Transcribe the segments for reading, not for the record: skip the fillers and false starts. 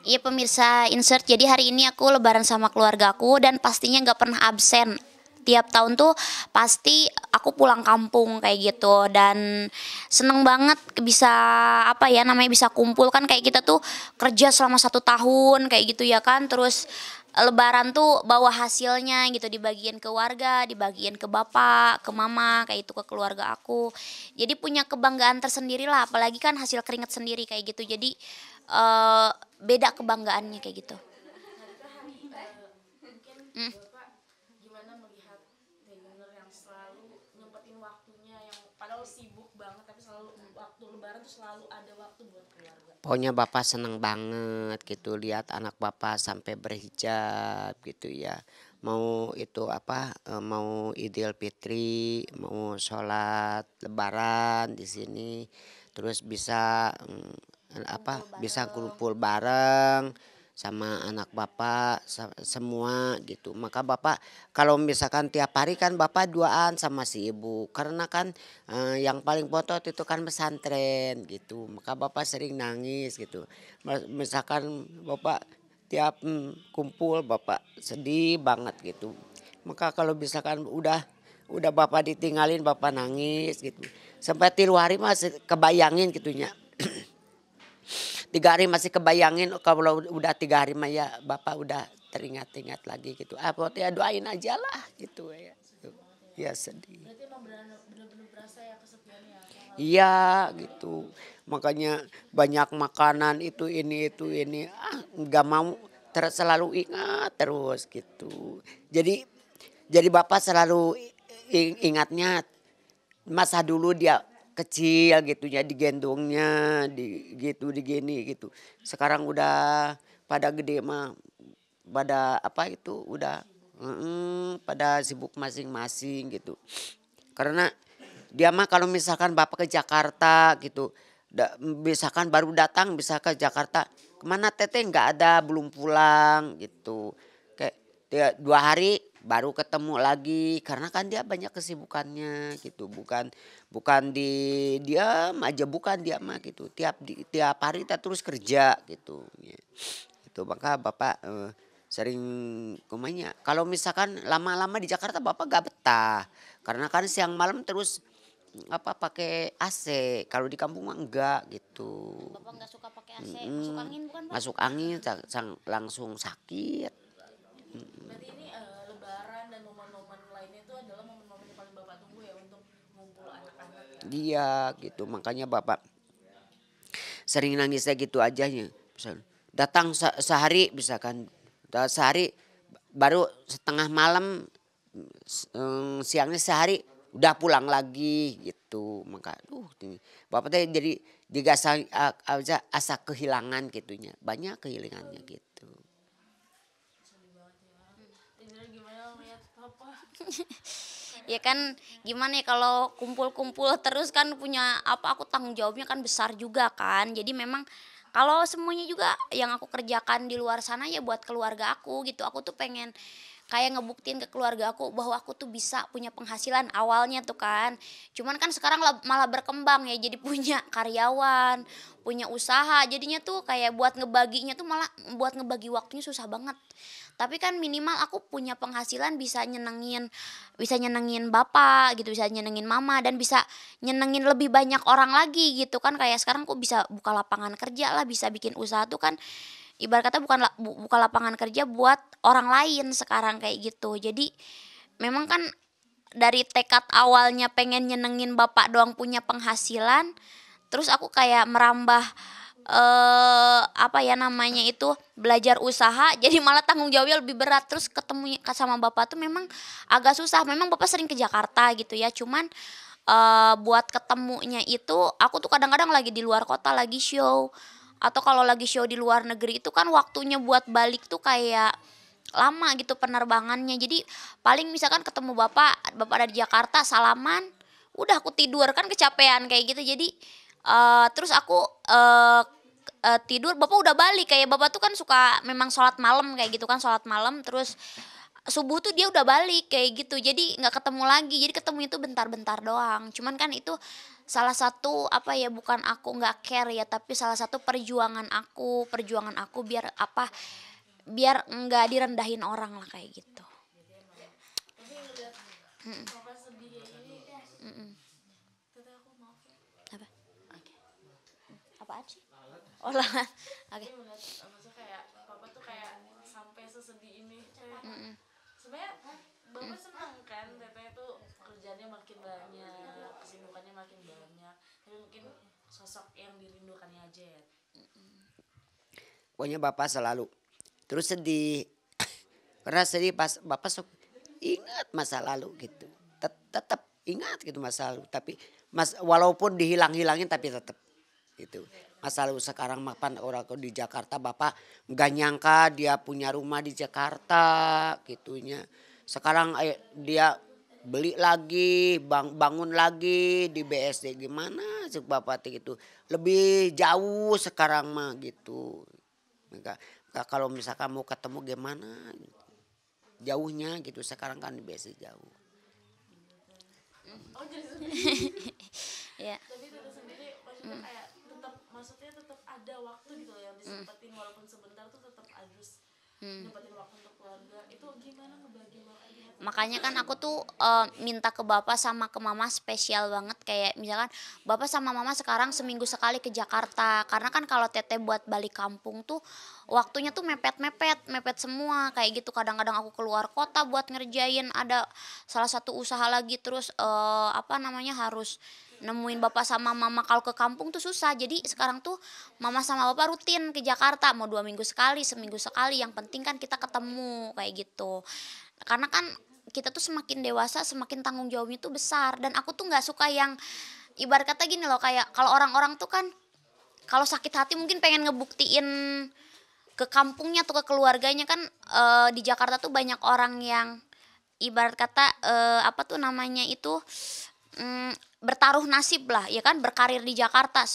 Iya pemirsa insert, jadi hari ini aku lebaran sama keluargaku dan pastinya nggak pernah absen. Tiap tahun tuh pasti aku pulang kampung kayak gitu dan seneng banget bisa apa ya namanya bisa kumpul kan kayak kita tuh kerja selama 1 tahun kayak gitu ya kan terus lebaran tuh bawa hasilnya gitu dibagiin ke warga, dibagiin ke bapak, ke mama kayak itu ke keluarga aku. Jadi punya kebanggaan tersendiri lah apalagi kan hasil keringat sendiri kayak gitu. Jadi eh, beda kebanggaannya kayak gitu. Mm. Bapak gimana melihat trainer yang selalu nyempetin waktunya yang padahal sibuk banget tapi selalu waktu lebaran tuh selalu ada waktu buat keluarga. Pokoknya bapak seneng banget gitu lihat anak bapak sampai berhijab gitu ya. Mau itu apa? Mau Idul Fitri, mau sholat Lebaran di sini, terus bisa apa? Bisa kumpul bareng sama anak bapak semua gitu. Maka bapak kalau misalkan tiap hari kan bapak duaan sama si ibu karena kan yang paling potot itu kan pesantren gitu. Maka bapak sering nangis gitu. Misalkan bapak tiap kumpul bapak sedih banget gitu. Maka kalau misalkan udah bapak ditinggalin bapak nangis gitu. Sampai 3 hari masih kebayangin gitunya. 3 hari masih kebayangin kalau udah 3 hari mah ya bapak udah teringat-ingat lagi gitu. Pokoknya doain aja lah gitu ya. Ya sedih. Berarti emang benar-benar berasa ya kesepiannya ya. Iya gitu. Makanya banyak makanan itu ini nggak mau selalu ingat terus gitu. Jadi bapak selalu ingatnya masa dulu dia kecil gitu ya digendongnya gitu digini gitu. Sekarang udah pada gede mah pada apa itu udah pada sibuk masing-masing gitu. Karena dia mah kalau misalkan bapak ke Jakarta gitu, misalkan baru datang bisa ke Jakarta, kemana teteh nggak ada belum pulang gitu. Kayak 2 hari baru ketemu lagi karena kan dia banyak kesibukannya gitu, bukan diam aja bukan dia mah gitu. Tiap hari kita terus kerja gitu. Ya. Itu maka bapak sering kumanya. Kalau misalkan lama-lama di Jakarta bapak gak betah karena kan siang malam terus apa pakai AC. Kalau di kampung mah enggak gitu. Bapak nggak suka pakai AC, masuk angin bukan Pak? Masuk angin langsung sakit. Berarti ini lebaran dan momen-momen lainnya itu adalah momen-momen yang paling bapak tunggu ya untuk ngumpul anak-anak ya. Dia gitu makanya bapak sering nangisnya gitu aja ya. Datang sehari misalkan sehari baru setengah malam siangnya sehari udah pulang lagi gitu. Maka bapak teh jadi digasa aja asa kehilangan gitunya. Banyak kehilangannya gitu. Sedih banget ya. Indra gimana lihat papa? Ya kan gimana ya kalau kumpul-kumpul terus kan punya apa aku tanggung jawabnya kan besar juga kan. Jadi memang kalau semuanya juga yang aku kerjakan di luar sana ya buat keluarga aku gitu. Aku tuh pengen kayak ngebuktiin ke keluarga aku bahwa aku tuh bisa punya penghasilan awalnya tuh kan. Cuman kan sekarang malah berkembang ya jadi punya karyawan, punya usaha. Jadinya tuh kayak buat ngebaginya tuh malah buat ngebagi waktunya susah banget. Tapi kan minimal aku punya penghasilan bisa nyenengin bapak gitu, bisa nyenengin mama dan bisa nyenengin lebih banyak orang lagi gitu kan. Kayak sekarang aku bisa buka lapangan kerja lah, bisa bikin usaha tuh kan ibarat kata buka lapangan kerja buat orang lain sekarang kayak gitu. Jadi memang kan dari tekad awalnya pengen nyenengin bapak doang punya penghasilan, terus aku kayak merambah apa ya namanya itu belajar usaha jadi malah tanggung jawabnya lebih berat terus ketemu sama bapak tuh memang agak susah. Memang bapak sering ke Jakarta gitu ya, cuman buat ketemunya itu aku tuh kadang-kadang lagi di luar kota lagi show atau kalau lagi show di luar negeri itu kan waktunya buat balik tuh kayak lama gitu penerbangannya. Jadi paling misalkan ketemu bapak ada di Jakarta salaman udah aku tidur kan kecapean kayak gitu. Jadi terus aku tidur bapak udah balik. Kayak bapak tuh kan suka memang sholat malam kayak gitu kan, sholat malam terus subuh tuh dia udah balik kayak gitu. Jadi nggak ketemu lagi, jadi ketemu itu bentar-bentar doang. Cuman kan itu salah satu apa ya, bukan aku nggak care ya, tapi salah satu perjuangan aku biar apa, biar nggak direndahin orang lah kayak gitu. Tapi ngeliat papa sedih kayak gini, Mm-mm. teteh aku maaf ya. Apa? Oke. Apaan sih? Oh lah. Oke. Tapi ngeliat maksudnya kayak papa tuh kayak sampai sesedih ini. Kayak Mm-mm. sebenarnya bapak senang kan teteh tuh kerjanya makin banyak, kesibukannya makin banyak. Tapi mungkin sosok yang dirindukannya aja ya. Pokoknya bapak selalu terus sedih. Karena sedih pas bapak sok ingat masa lalu gitu. Tetap ingat gitu masa lalu. Tapi walaupun dihilang-hilangin tapi tetap gitu. Masa lalu sekarang mapan orang di Jakarta bapak nggak nyangka dia punya rumah di Jakarta gitunya. Sekarang dia beli lagi, bangun lagi di BSD gimana sih bapak gitu. Lebih jauh sekarang mah gitu. Enggak kalau misalkan mau ketemu gimana gitu. Jauhnya gitu sekarang kan di BSD jauh. Oh jadi sedih. Ya. Tapi teteh sendiri maksudnya kayak tetap maksudnya tetap ada waktu gitu loh yang disempetin walaupun sebentar tuh tetap harus nyempetin waktu untuk keluarga. Itu gimana ngebagi waktunya? Makanya kan aku tuh minta ke bapak sama ke mama spesial banget, kayak misalkan bapak sama mama sekarang seminggu sekali ke Jakarta, karena kan kalau teteh buat balik kampung tuh waktunya tuh mepet semua kayak gitu. Kadang-kadang aku keluar kota buat ngerjain ada salah satu usaha lagi, terus apa namanya, harus nemuin bapak sama mama kalau ke kampung tuh susah. Jadi sekarang tuh mama sama bapak rutin ke Jakarta, mau 2 minggu sekali, seminggu sekali, yang penting kan kita ketemu kayak gitu. Karena kan kita tuh semakin dewasa semakin tanggung jawabnya tuh besar, dan aku tuh nggak suka yang ibarat kata gini loh, kayak kalau orang-orang tuh kan kalau sakit hati mungkin pengen ngebuktiin ke kampungnya atau ke keluarganya kan. Di Jakarta tuh banyak orang yang ibarat kata apa tuh namanya itu, bertaruh nasib lah ya kan, berkarir di Jakarta.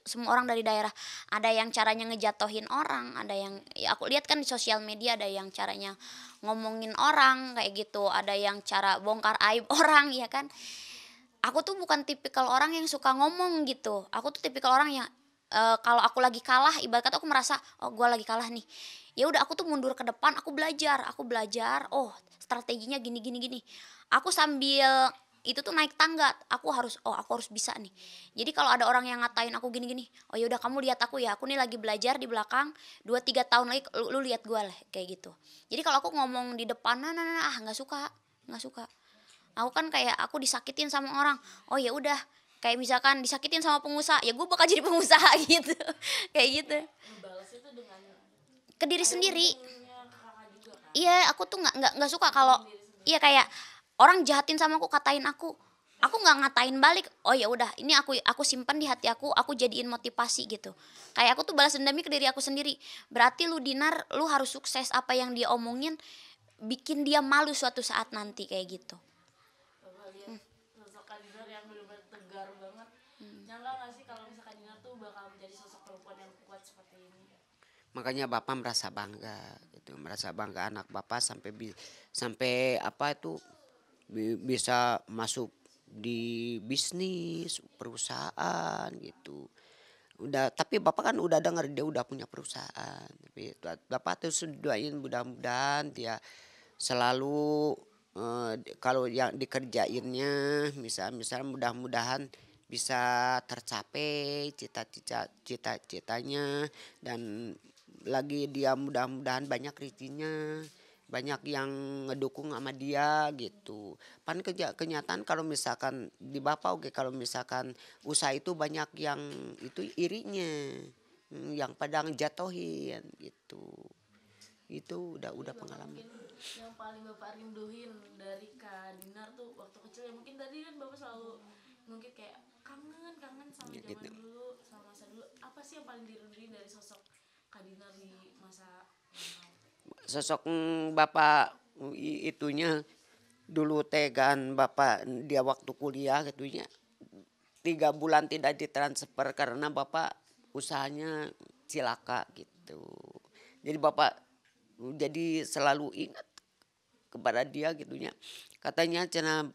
Semua orang dari daerah ada yang caranya ngejatohin orang, ada yang ya aku lihat kan di sosial media ada yang caranya ngomongin orang kayak gitu, ada yang cara bongkar aib orang ya kan. Aku tuh bukan tipikal orang yang suka ngomong gitu, aku tuh tipikal orang yang kalau aku lagi kalah, ibarat kata aku merasa oh gue lagi kalah nih, ya udah aku tuh mundur ke depan, aku belajar, oh strateginya gini gini gini, aku sambil itu tuh naik tangga, aku harus bisa nih. Jadi kalau ada orang yang ngatain aku gini gini, oh ya udah kamu lihat aku ya, aku nih lagi belajar di belakang, 2-3 tahun lagi lu lihat gue lah kayak gitu. Jadi kalau aku ngomong di depan nggak suka. Aku kan kayak aku disakitin sama orang, oh ya udah, kayak misalkan disakitin sama pengusaha, ya gue bakal jadi pengusaha gitu. Kayak gitu, Ngebalasnya tuh dengan ke diri sendiri. untungnya ke kakak juga kan. Iya, aku tuh nggak suka kalau iya kayak orang jahatin sama aku, katain aku nggak ngatain balik. Oh ya udah, ini aku simpan di hati aku jadiin motivasi gitu. Kayak aku tuh balas dendamnya ke diri aku sendiri. Berarti lu Dinar, lu harus sukses, apa yang dia omongin bikin dia malu suatu saat nanti kayak gitu. Bapak lihat sosok Kak Dinar yang benar-benar tegar banget. Nyangka nggak sih kalau misalkan Dinar tuh bakal menjadi sosok perempuan yang kuat seperti ini? Makanya bapak merasa bangga gitu, merasa bangga anak bapak sampai apa itu bisa masuk di bisnis perusahaan gitu. Udah, tapi bapak kan udah dengar dia udah punya perusahaan. Tapi bapak tuh doain mudah-mudahan dia selalu kalau yang dikerjainnya misal mudah-mudahan bisa tercapai cita-citanya, dan lagi dia mudah-mudahan banyak rezekinya, banyak yang ngedukung sama dia gitu. Pan kenyataan kalau misalkan di bapak oke, kalau misalkan usaha itu banyak yang itu irinya, yang pada ngejatohin gitu. Itu udah pengalaman. Mungkin yang paling bapak rinduin dari Kak Dinar tuh waktu kecil ya, mungkin tadi kan bapak selalu mungkin kayak kangen sama Ya, zaman gitu. dulu, sama masa dulu. Apa sih yang paling dirinduin dari sosok Kak Dinar di masa lalu? Sosok bapak itunya dulu tegan bapak dia waktu kuliah gitunya 3 bulan tidak ditransfer karena bapak usahanya cilaka gitu. Jadi bapak jadi selalu ingat kepada dia gitunya. Katanya cenah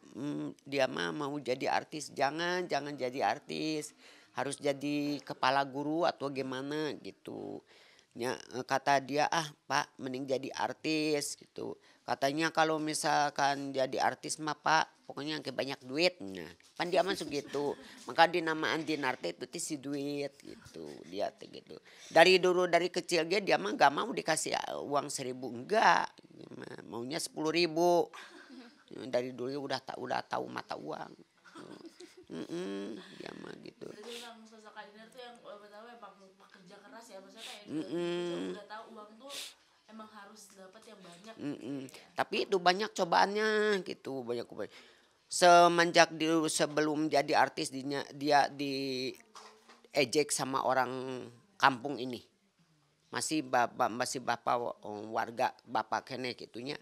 dia mah mau jadi artis, jangan jadi artis, harus jadi kepala guru atau gimana gitu. Ya, kata dia, ah Pak mending jadi artis gitu. Katanya kalau misalkan jadi artis mah Pak pokoknya yang banyak duit. Nah, kan dia masuk gitu. Maka dinamaan Dinarte itu si duit gitu. Dia tuh gitu. Dari dulu dari kecil dia mah gak mau dikasih uang 1.000, enggak. Maunya 10.000. Dari dulu udah tahu mata uang. Dia mah gitu. Berarti emang sosok Kak Dinar tuh yang pertama emang pekerja keras ya, maksudnya kayak dari kecil udah tahu uang tuh emang harus dapat yang banyak. Tapi itu banyak cobaannya gitu, banyak. Semenjak sebelum jadi artis dia diejek sama orang kampung ini. Masih bapak warga bapak kene gitunya.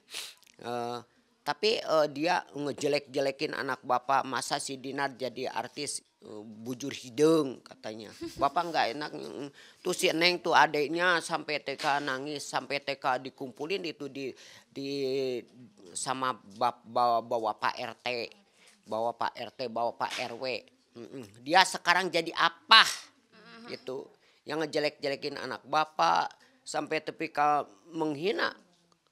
Tapi dia ngejelek-jelekin anak bapak, masa si Dinar jadi artis bujur hidung katanya. Bapak nggak enak. Tuh si Neng tuh adeknya sampai TK nangis, sampai TK dikumpulin itu di sama bawa Pak RT, bawa Pak RT, bawa Pak RW. Dia sekarang jadi apa gitu, yang ngejelek-jelekin anak bapak sampai tepika menghina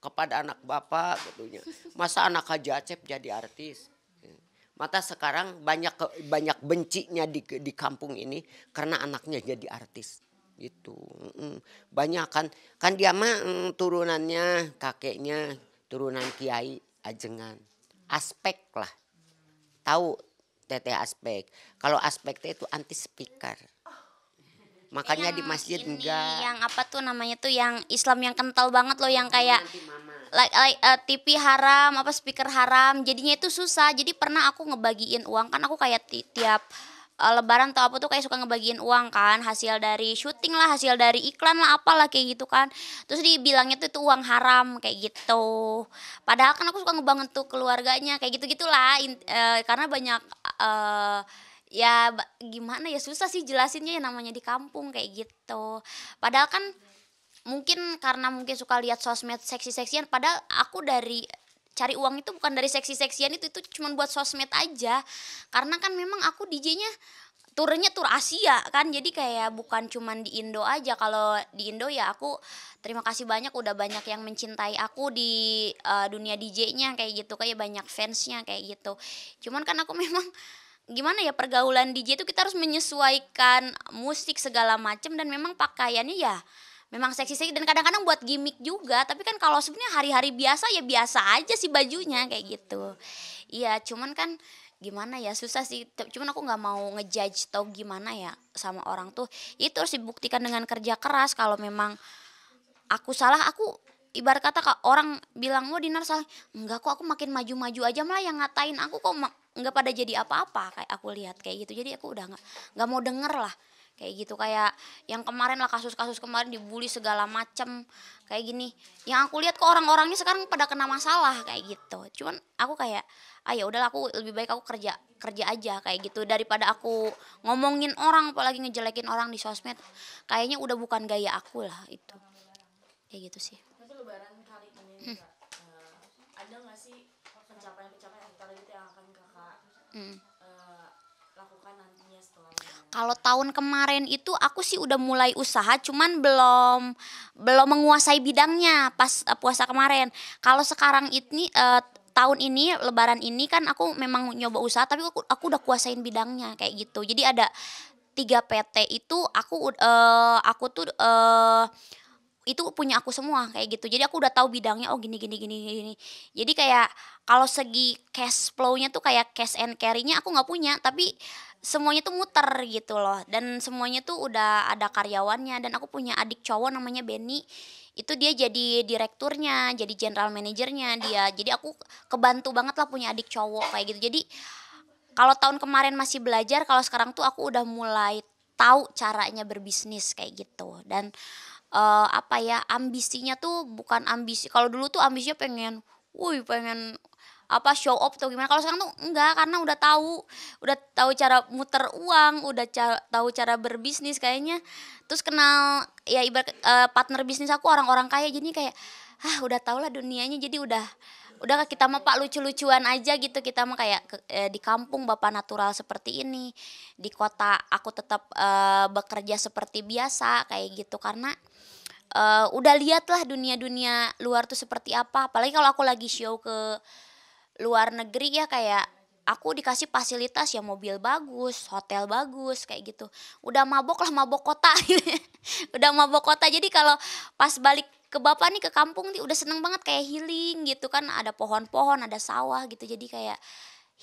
kepada anak bapak katanya. Masa anak Haji Acep jadi artis? Mata sekarang banyak bencinya di kampung ini karena anaknya jadi artis gitu. Banyak kan dia mah turunannya kakeknya turunan Kiai Ajengan. Aspek lah. Tahu Teteh Aspek. Kalau Aspek itu anti speaker. Makanya yang di masjid ini, enggak. yang apa tuh namanya tuh yang Islam yang kental banget loh, yang kayak TV haram, apa speaker haram, jadinya itu susah. Jadi pernah aku ngebagiin uang, kan aku kayak tiap lebaran atau apa tuh kayak suka ngebagiin uang kan, hasil dari syuting lah, hasil dari iklan lah, apalah kayak gitu kan. Terus dibilangnya tuh itu uang haram kayak gitu. Padahal kan aku suka ngebangun tuh keluarganya kayak gitu-gitulah, karena banyak ya gimana ya, susah sih jelasinnya ya, namanya di kampung kayak gitu. Padahal kan mungkin karena mungkin suka lihat sosmed seksi-seksian, padahal aku dari cari uang itu bukan dari seksi-seksian itu cuma buat sosmed aja. Karena kan memang aku DJ-nya turnya tur Asia kan, jadi kayak bukan cuman di Indo aja. Kalau di Indo ya aku terima kasih banyak, udah banyak yang mencintai aku di dunia DJ-nya kayak gitu, kayak banyak fansnya kayak gitu. Cuman kan aku memang gimana ya, pergaulan DJ itu kita harus menyesuaikan musik segala macam, dan memang pakaiannya ya memang seksi-seksi dan kadang-kadang buat gimmick juga. Tapi kan kalau sebenarnya hari-hari biasa ya biasa aja sih bajunya kayak gitu. Iya, cuman kan gimana ya, susah sih. Cuman aku nggak mau ngejudge atau gimana ya sama orang tuh. Itu harus dibuktikan dengan kerja keras. Kalau memang aku salah, aku ibarat kata orang bilang wah Dinar salah, enggak kok, aku makin maju-maju aja malah yang ngatain aku kok nggak pada jadi apa-apa kayak aku lihat kayak gitu. Jadi aku udah nggak mau denger lah kayak gitu. Kayak yang kemarin lah, kasus-kasus kemarin dibully segala macem kayak gini, yang aku lihat kok orang-orangnya sekarang pada kena masalah kayak gitu. Cuman aku kayak ya udahlah, aku lebih baik aku kerja aja kayak gitu, daripada aku ngomongin orang apalagi ngejelekin orang di sosmed. Kayaknya udah bukan gaya aku lah itu kayak gitu sih. Tapi lebaran kali ini Kak, ada nggak sih pencapaian-pencapaian antara itu yang akan Kakak lakukan nantinya setelah lebaran? Kalau tahun kemarin itu aku sih udah mulai usaha, cuman belum menguasai bidangnya pas puasa kemarin. Kalau sekarang ini tahun ini lebaran ini kan aku memang nyoba usaha, tapi aku udah kuasain bidangnya kayak gitu. Jadi ada 3 PT itu aku tuh itu punya aku semua kayak gitu. Jadi aku udah tahu bidangnya, oh gini gini gini gini. Jadi kayak kalau segi cash flow-nya tuh kayak cash and carry-nya aku nggak punya, tapi semuanya tuh muter gitu loh. Dan semuanya tuh udah ada karyawannya, dan aku punya adik cowok namanya Benny. Itu dia jadi direkturnya, jadi general manajernya dia. Jadi aku kebantu banget lah punya adik cowok kayak gitu. Jadi kalau tahun kemarin masih belajar, kalau sekarang tuh aku udah mulai tahu caranya berbisnis kayak gitu. Dan apa ya, ambisinya tuh bukan ambisi, kalau dulu tuh ambisinya pengen apa show off atau gimana. Kalau sekarang tuh enggak, karena udah tahu cara muter uang, udah tahu cara berbisnis kayaknya. Terus kenal ya ibarat partner bisnis aku orang-orang kaya, jadi kayak udah tau lah dunianya, jadi udah udah kita mah Pak lucu-lucuan aja gitu, kita mah kayak di kampung bapak natural seperti ini, di kota aku tetap, bekerja seperti biasa kayak gitu. Karena, udah lihat lah dunia-dunia luar tuh seperti apa, apalagi kalau aku lagi show ke luar negeri ya, kayak aku dikasih fasilitas ya mobil bagus, hotel bagus, kayak gitu. Udah mabok lah, mabok kota udah mabok kota. Jadi kalau pas balik ke bapak nih, ke kampung nih udah seneng banget kayak healing gitu kan, ada pohon-pohon, ada sawah gitu, jadi kayak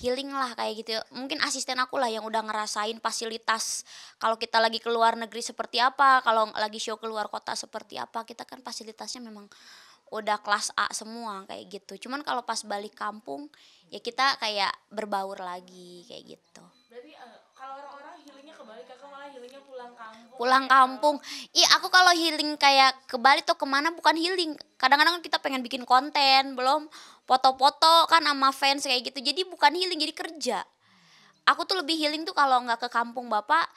healing lah kayak gitu. Mungkin asisten aku lah yang udah ngerasain fasilitas kalau kita lagi ke luar negeri seperti apa, kalau lagi show ke luar kota seperti apa, kita kan fasilitasnya memang udah kelas A semua kayak gitu. Cuman kalau pas balik kampung, ya kita kayak berbaur lagi kayak gitu. Berarti kalau orang-orang healingnya kebalik, kakak malah healingnya pulang kampung. Pulang kampung, iya aku kalau healing kayak ke Bali tuh kemana bukan healing. Kadang-kadang kan kita pengen bikin konten, belum foto-foto kan sama fans kayak gitu. Jadi bukan healing, jadi kerja. Aku tuh lebih healing tuh kalau nggak ke kampung bapak,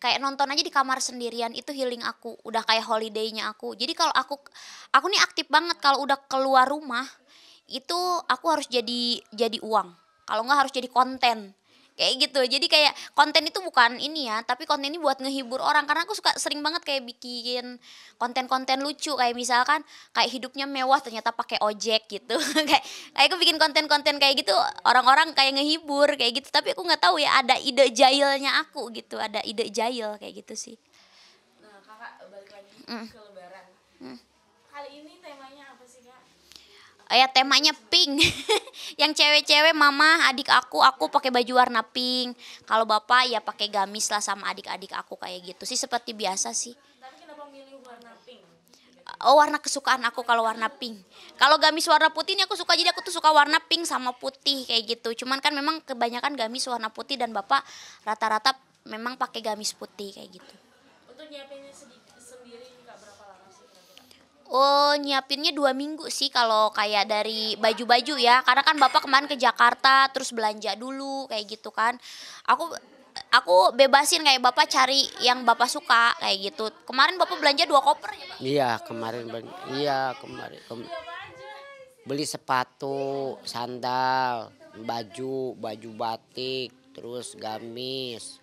kayak nonton aja di kamar sendirian, itu healing aku, udah kayak holiday-nya aku. Jadi kalau aku nih aktif banget kalau udah keluar rumah, itu aku harus jadi uang, kalau nggak harus jadi konten, kayak gitu. Jadi kayak konten itu bukan ini ya, tapi konten ini buat ngehibur orang, karena aku suka sering banget kayak bikin konten-konten lucu, kayak misalkan kayak hidupnya mewah ternyata pakai ojek gitu. Kayak aku bikin konten-konten kayak gitu, orang-orang kayak ngehibur kayak gitu, tapi aku nggak tahu ya ada ide jahilnya aku gitu, ada ide jahil kayak gitu sih. Nah, kakak balik lagi ke lebaran. Kali ini temanya apa sih, Kak? Ya temanya pink. Yang cewek-cewek mama, adik aku pakai baju warna pink. Kalau bapak ya pakai gamis lah sama adik-adik aku kayak gitu sih, seperti biasa sih. Tapi kenapa milih warna pink? Oh, warna kesukaan aku kalau warna pink. Kalau gamis warna putih ini aku suka, jadi aku tuh suka warna pink sama putih kayak gitu. Cuman kan memang kebanyakan gamis warna putih dan bapak rata-rata memang pakai gamis putih kayak gitu. Untuk nyiapinnya sendiri nih, Kak, berapa lama sih kira-kira? Oh, nyiapinnya 2 minggu sih kalau kayak dari baju-baju ya. Karena kan bapak kemarin ke Jakarta terus belanja dulu kayak gitu kan. Aku bebasin kayak bapak cari yang bapak suka kayak gitu. Kemarin bapak belanja 2 koper ya, Pak? Iya kemarin beli sepatu, sandal, baju batik, terus gamis,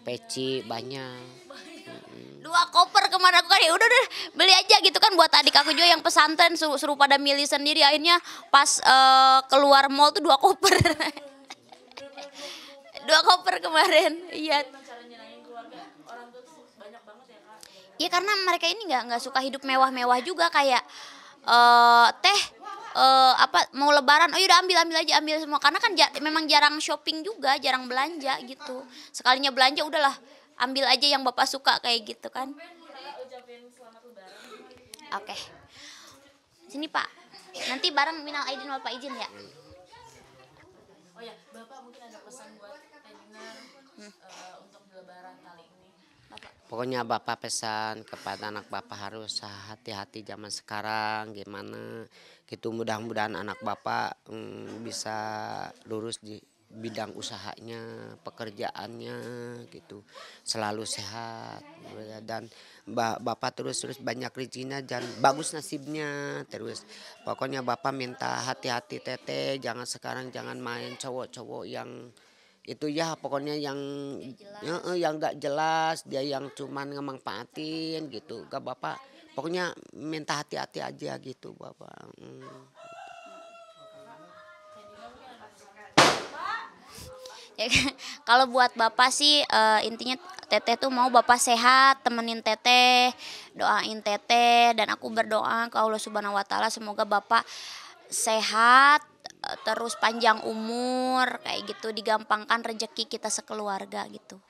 peci banyak. 2 koper kemarin aku kan, ya udah beli aja gitu kan buat adik aku juga yang pesantren, suruh pada milih sendiri. Akhirnya pas keluar mall tuh 2 koper. 2 koper kemarin. Iya. Gimana cara nyenangin keluarga? Orang tua tuh banyak banget ya, Kak. Iya karena mereka ini nggak suka hidup mewah-mewah juga, kayak teh apa mau lebaran, oh yaudah ambil aja, ambil semua, karena kan memang jarang shopping juga, jarang belanja gitu. Sekalinya belanja udahlah ambil aja yang bapak suka kayak gitu kan. Kakak ucapin selamat lebaran. Oke. Sini Pak. Nanti bareng minal aidin wal faizin ya. Oh ya, Bapak mungkin ada pesan buat Edina untuk lebaran kali ini. Pokoknya bapak pesan kepada anak bapak harus hati-hati zaman sekarang gimana gitu, mudah-mudahan anak bapak bisa lurus di bidang usahanya, pekerjaannya gitu, selalu sehat dan bapak terus banyak rezekinya dan bagus nasibnya terus. Pokoknya bapak minta hati-hati teteh, jangan sekarang jangan main cowok-cowok yang itu ya, pokoknya yang nggak jelas, dia yang cuman ngemanfaatin gitu. Gak bapak pokoknya minta hati-hati aja gitu bapak. Ya, kalau buat bapak sih intinya teteh tuh mau bapak sehat, temenin teteh, doain teteh, dan aku berdoa ke Allah Subhanahu Wa Taala semoga bapak sehat, terus panjang umur kayak gitu, digampangkan rezeki kita sekeluarga gitu.